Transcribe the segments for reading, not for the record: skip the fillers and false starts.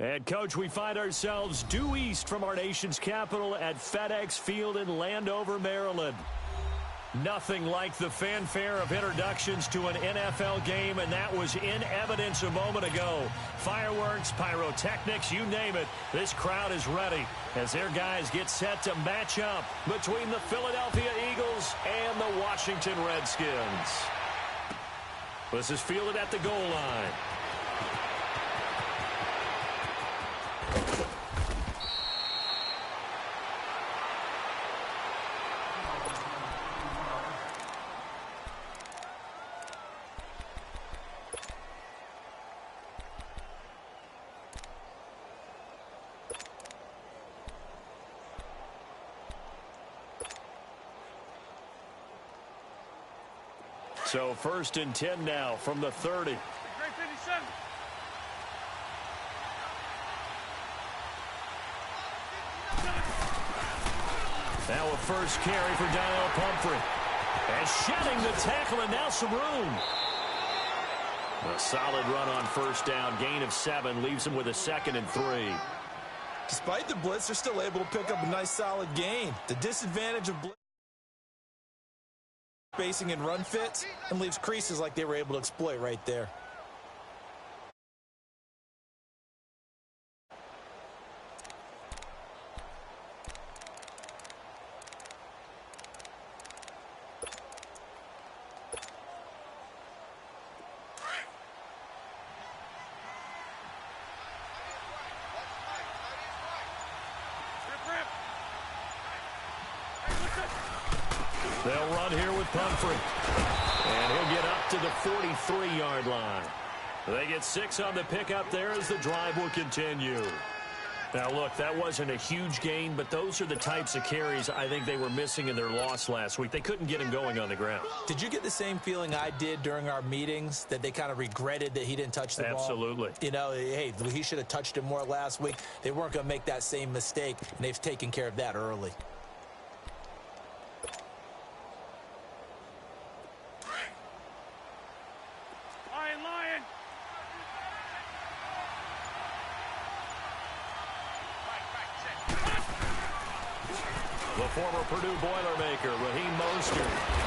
And, Coach, we find ourselves due east from our nation's capital at FedEx Field in Landover, Maryland. Nothing like the fanfare of introductions to an NFL game, and that was in evidence a moment ago. Fireworks, pyrotechnics, you name it. This crowd is ready as their guys get set to match up between the Philadelphia Eagles and the Washington Redskins. This is fielded at the goal line. So 1st and 10 now from the 30. Now a first carry for Daniel Pumphrey. And shedding the tackle, and now some room. A solid run on first down. Gain of 7 leaves him with a 2nd and 3. Despite the blitz, they're still able to pick up a nice solid gain. The disadvantage of blitz spacing and run fits and leaves creases like they were able to exploit right there. They'll run here with Pumphrey. And he'll get up to the 43-yard line. They get 6 on the pickup there as the drive will continue. Now, look, that wasn't a huge gain, but those are the types of carries I think they were missing in their loss last week. They couldn't get him going on the ground. Did you get the same feeling I did during our meetings, that they kind of regretted that he didn't touch the ball? Absolutely. You know, hey, he should have touched it more last week. They weren't going to make that same mistake, and they've taken care of that early. The former Purdue Boilermaker, Raheem Mostert,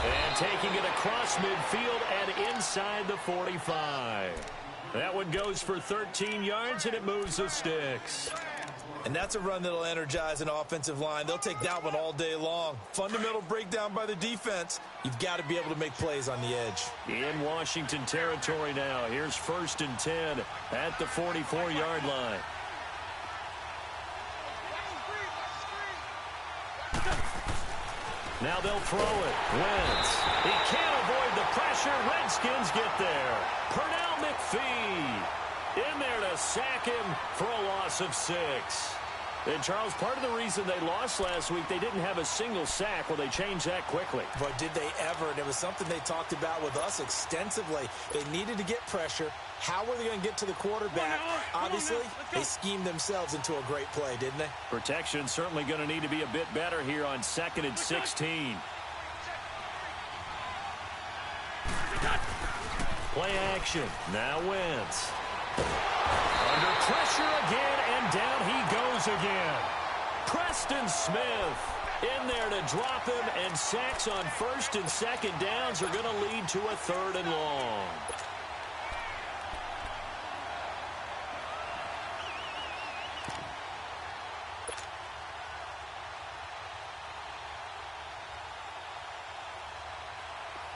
and taking it across midfield and inside the 45. That one goes for 13 yards, and it moves the sticks. And that's a run that'll energize an offensive line. They'll take that one all day long. Fundamental breakdown by the defense. You've got to be able to make plays on the edge. In Washington territory now. Here's 1st and 10 at the 44-yard line. Now they'll throw it. Wentz. He can't avoid the pressure. Redskins get there. Pernell McPhee in there to sack him for a loss of 6. And, Charles, part of the reason they lost last week, they didn't have a single sack. Well, they changed that quickly. But did they ever? And it was something they talked about with us extensively. They needed to get pressure. How were they going to get to the quarterback? Obviously, they schemed themselves into a great play, didn't they? Protection certainly going to need to be a bit better here on 2nd and 16. Play action. Now Wentz. Under pressure again, and down he goes again. Preston Smith in there to drop him, and sacks on 1st and 2nd downs are going to lead to a 3rd and long.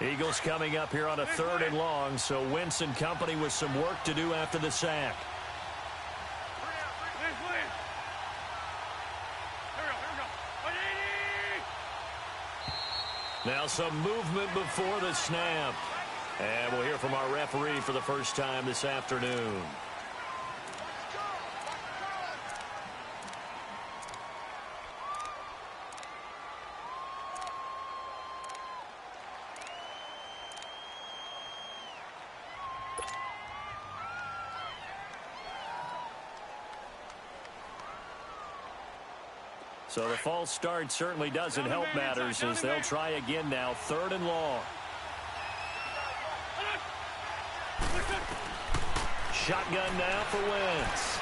Eagles coming up here on a 3rd and long, so Wentz and company with some work to do after the sack. Now some movement before the snap. And we'll hear from our referee for the first time this afternoon. So the false start certainly doesn't help matters as they'll try again now. 3rd and long. Shotgun now for Wentz.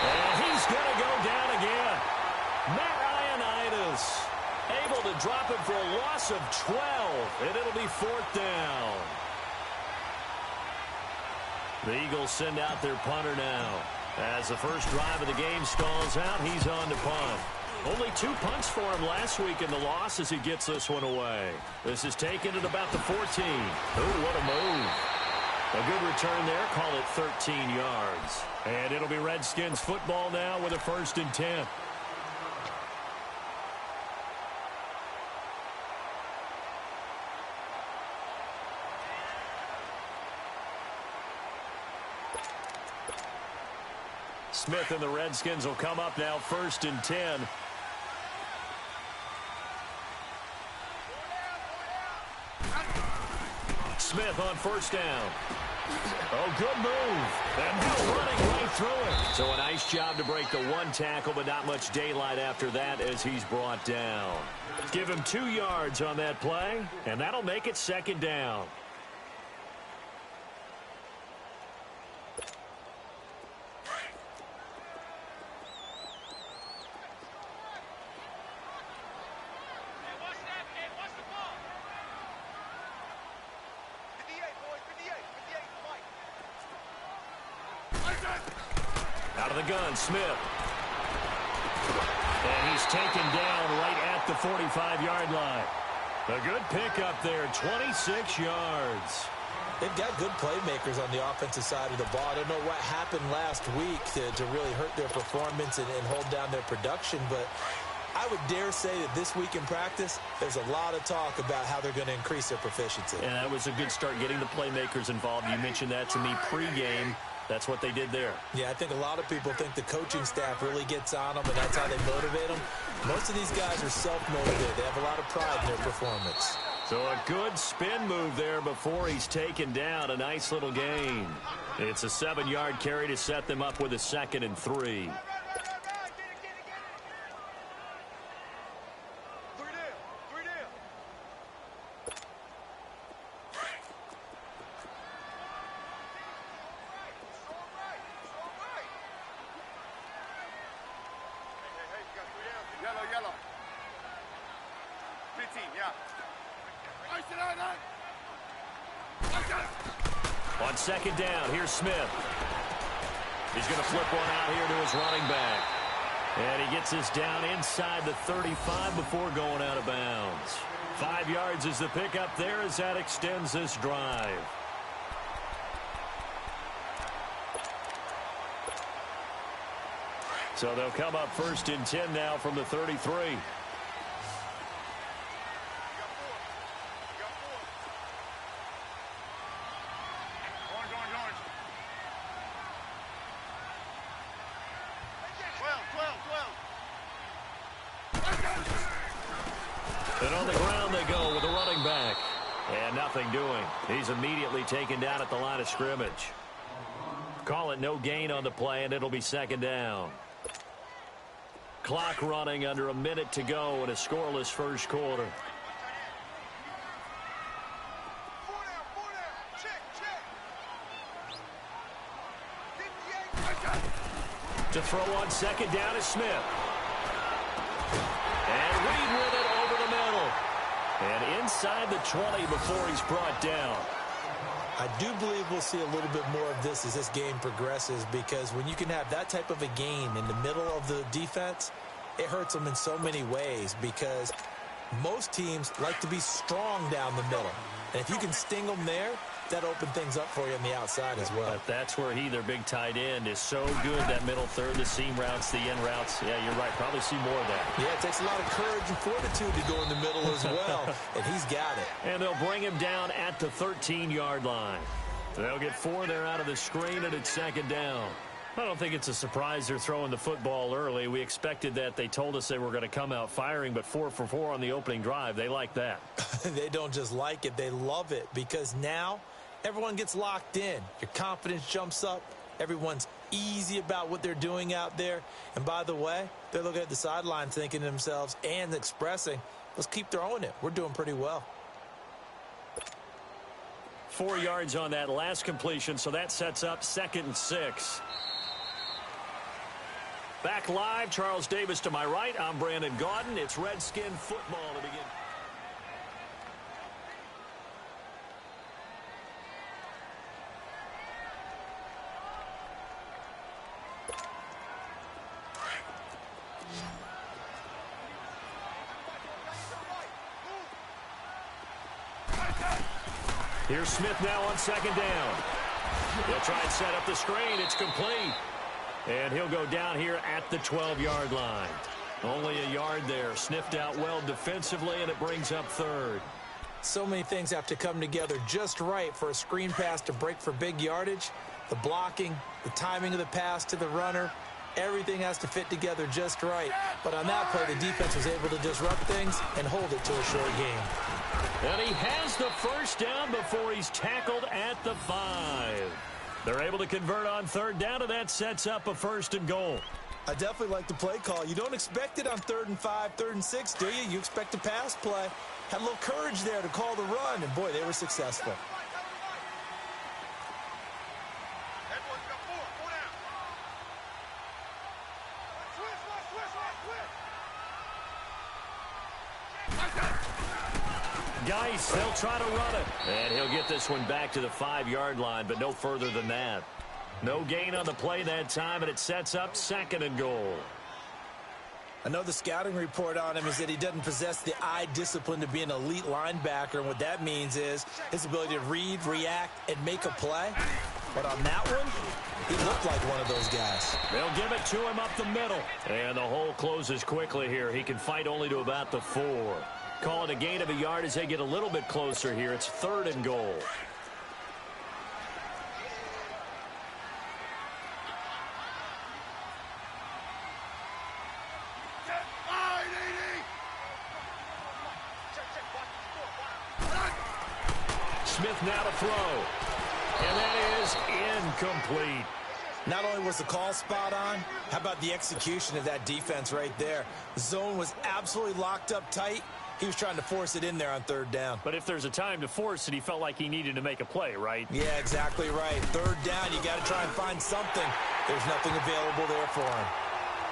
And he's going to go down again. Matt Ioannidis able to drop it for a loss of 12, and it'll be 4th down. The Eagles send out their punter now. As the first drive of the game stalls out, he's on to punt. Only 2 punts for him last week in the loss as he gets this one away. This is taken at about the 14. Ooh, what a move. A good return there. Call it 13 yards. And it'll be Redskins football now with a 1st and 10. Smith and the Redskins will come up now 1st and 10. Smith on 1st down. Oh, good move. And now running right through it. So a nice job to break the 1 tackle, but not much daylight after that as he's brought down. Give him 2 yards on that play, and that'll make it 2nd down. Out of the gun, Smith. And he's taken down right at the 45-yard line. A good pickup there, 26 yards. They've got good playmakers on the offensive side of the ball. I don't know what happened last week to really hurt their performance and hold down their production, but I would dare say that this week in practice, there's a lot of talk about how they're going to increase their proficiency. And that was a good start getting the playmakers involved. You mentioned that to me pregame. That's what they did there. Yeah, I think a lot of people think the coaching staff really gets on them, and that's how they motivate them. Most of these guys are self-motivated. They have a lot of pride in their performance. So a good spin move there before he's taken down. A nice little gain. It's a 7-yard carry to set them up with a 2nd and 3. On 2nd down, here's Smith. He's going to flip one out here to his running back. And he gets this down inside the 35 before going out of bounds. 5 yards is the pickup there as that extends this drive. So they'll come up 1st and 10 now from the 33. And on the ground they go with a running back. And nothing doing. He's immediately taken down at the line of scrimmage. Call it no gain on the play, and it'll be 2nd down. Clock running under a minute to go in a scoreless first quarter. To throw on 2nd down is Smith. And Reed with it over the middle. And inside the 20 before he's brought down. I do believe we'll see a little bit more of this as this game progresses, because when you can have that type of a gain in the middle of the defense, it hurts them in so many ways, because most teams like to be strong down the middle. And if you can sting them there, that opens things up for you on the outside as well. But that's where their big tight end, is so good, that middle third, the seam routes, the in routes. Yeah, you're right. Probably see more of that. Yeah, it takes a lot of courage and fortitude to go in the middle as well, and he's got it. And they'll bring him down at the 13-yard line. They'll get 4 there out of the screen, and it's 2nd down. I don't think it's a surprise they're throwing the football early. We expected that. They told us they were going to come out firing, but 4 for 4 on the opening drive. They like that. They don't just like it. They love it, because now everyone gets locked in. Your confidence jumps up. Everyone's easy about what they're doing out there. And by the way, they're looking at the sideline thinking to themselves and expressing, let's keep throwing it. We're doing pretty well. 4 yards on that last completion, so that sets up 2nd and 6. Back live, Charles Davis to my right. I'm Brandon Gaudin. It's Redskin football to begin. Here's Smith now on second down. He'll try and set up the screen. It's complete. And he'll go down here at the 12-yard line. Only a yard there. Sniffed out well defensively, and it brings up third. So many things have to come together just right for a screen pass to break for big yardage. The blocking, the timing of the pass to the runner, everything has to fit together just right. But on that play, the defense was able to disrupt things and hold it to a short game. And he has the first down before he's tackled at the 5. They're able to convert on third down, and that sets up a 1st and goal. I definitely like the play call. You don't expect it on 3rd and 5, 3rd and 6, do you? You expect a pass play. Had a little courage there to call the run, and boy, they were successful. Geis, they'll try to run it. And he'll get this one back to the 5-yard line, but no further than that. No gain on the play that time, and it sets up 2nd and goal. I know the scouting report on him is that he doesn't possess the eye discipline to be an elite linebacker, and what that means is his ability to read, react, and make a play. But on that one, he looked like one of those guys. They'll give it to him up the middle. And the hole closes quickly here. He can fight only to about the 4. Call it a gain of a yard as they get a little bit closer here. It's 3rd and goal. Smith now to throw. And that is incomplete. Not only was the call spot on, how about the execution of that defense right there? The zone was absolutely locked up tight. He was trying to force it in there on 3rd down. But if there's a time to force it, he felt like he needed to make a play, right? Yeah, exactly right. 3rd down, you got to try and find something. There's nothing available there for him.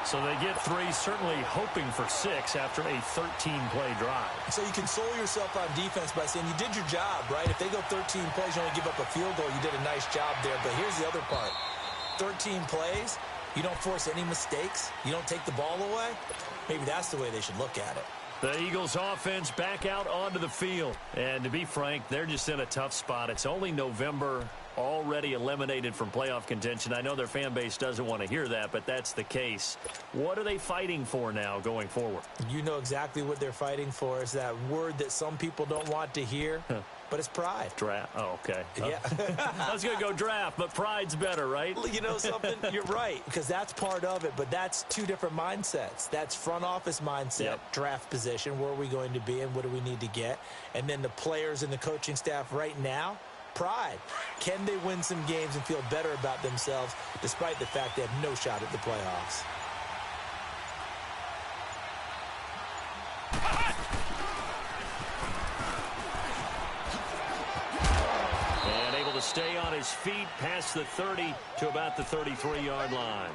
So they get 3, certainly hoping for 6 after a 13-play drive. So you console yourself on defense by saying you did your job, right? If they go 13 plays, you only give up a field goal, you did a nice job there. But here's the other part. 13 plays, you don't force any mistakes, you don't take the ball away. Maybe that's the way they should look at it. The Eagles offense back out onto the field. And to be frank, they're just in a tough spot. It's only November, already eliminated from playoff contention. I know their fan base doesn't want to hear that, but that's the case. What are they fighting for now going forward? You know exactly what they're fighting for. Is that word that some people don't want to hear, but it's pride. Draft. Oh, okay. Yeah. I was going to go draft, but pride's better, right? You know something? You're right, because that's part of it, but that's 2 different mindsets. That's front office mindset, draft position, where are we going to be and what do we need to get? And then the players and the coaching staff right now, pride. Can they win some games and feel better about themselves despite the fact they have no shot at the playoffs? And able to stay on his feet past the 30 to about the 33-yard line.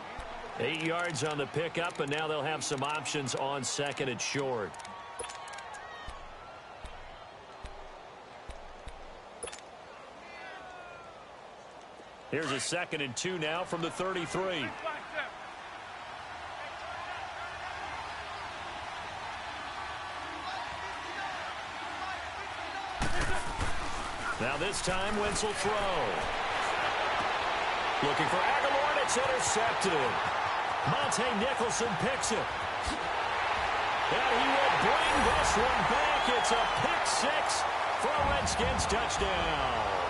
8 yards on the pickup, and now they'll have some options on 2nd and short. Here's a 2nd and 2 now from the 33. Now this time, Wentz will throw. Looking for Aguilar, and it's intercepted. Monte Nicholson picks it. And he will bring this one back. It's a pick 6 for a Redskins touchdown.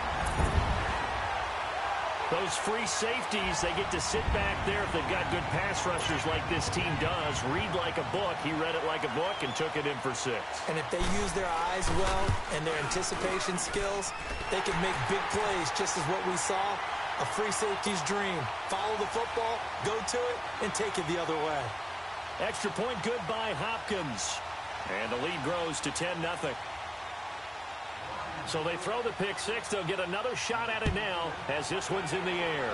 Those free safeties, they get to sit back there if they've got good pass rushers like this team does. Read like a book. He read it like a book and took it in for 6. And if they use their eyes well and their anticipation skills, they can make big plays, just as what we saw, a free safety's dream. Follow the football, go to it, and take it the other way. Extra point good by Hopkins. And the lead grows to 10-0. So they throw the pick 6. They'll get another shot at it now as this one's in the air.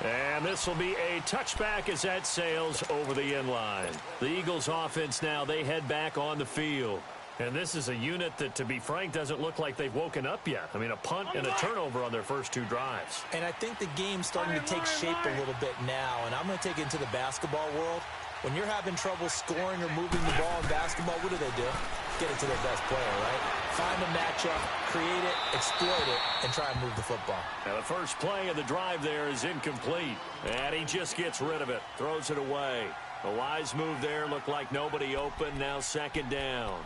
And this will be a touchback as that sails over the end line. The Eagles offense now, they head back on the field. And this is a unit that, to be frank, doesn't look like they've woken up yet. I mean, a punt and a turnover on their first 2 drives. And I think the game's starting to take shape a little bit now. And I'm going to take it into the basketball world. When you're having trouble scoring or moving the ball in basketball, what do? Get it to their best player, right? Find a matchup, create it, exploit it, and try and move the football. Now the first play of the drive there is incomplete. And he just gets rid of it, throws it away. A wise move there, looked like nobody open, now second down.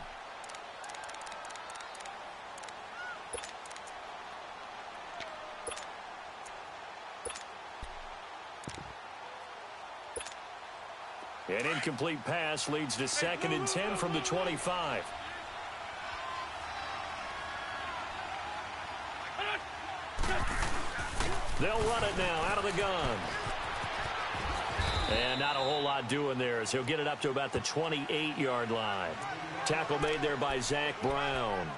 An incomplete pass leads to 2nd and 10 from the 25. They'll run it now out of the gun. And not a whole lot doing there as he'll get it up to about the 28-yard line. Tackle made there by Zach Brown.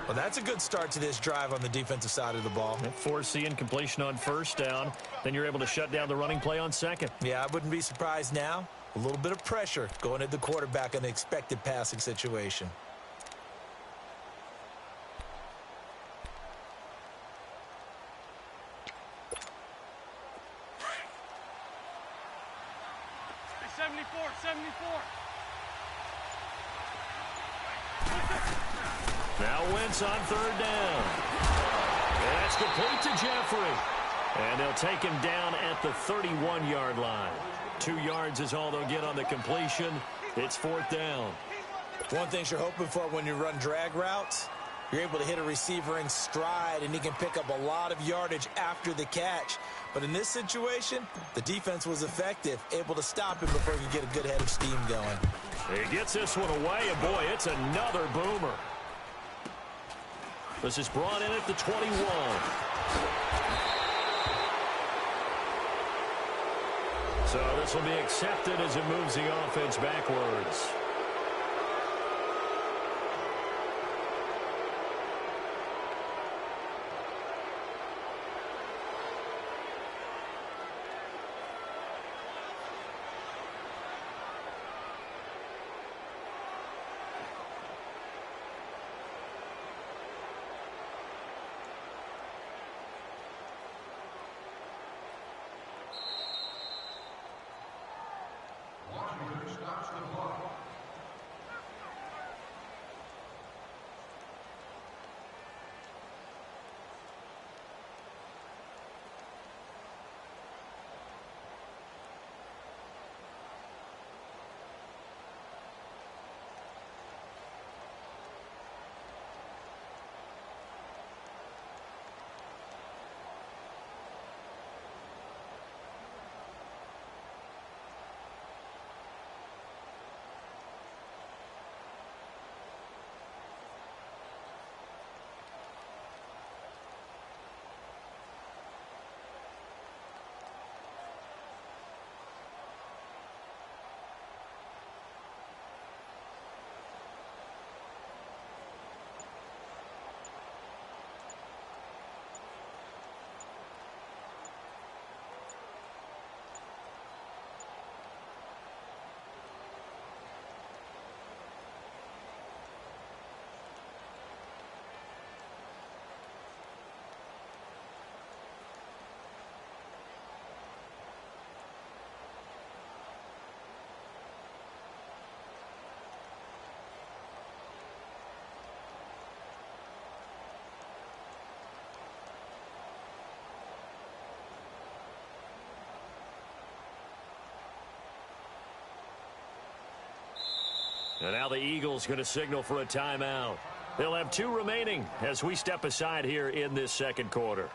Well, that's a good start to this drive on the defensive side of the ball. Force the incompletion on first down. Then you're able to shut down the running play on second. Yeah, I wouldn't be surprised now. A little bit of pressure going at the quarterback in an expected passing situation. Now Wentz on third down. And that's complete to Jeffrey. And they'll take him down at the 31-yard line. 2 yards is all they'll get on the completion. It's 4th down. One thing you're hoping for when you run drag routes, you're able to hit a receiver in stride, and he can pick up a lot of yardage after the catch. But in this situation, the defense was effective, able to stop him before he could get a good head of steam going. He gets this one away, and boy, it's another boomer. This is brought in at the 21. So this will be accepted as it moves the offense backwards. And now the Eagles going to signal for a timeout. They'll have 2 remaining as we step aside here in this second quarter.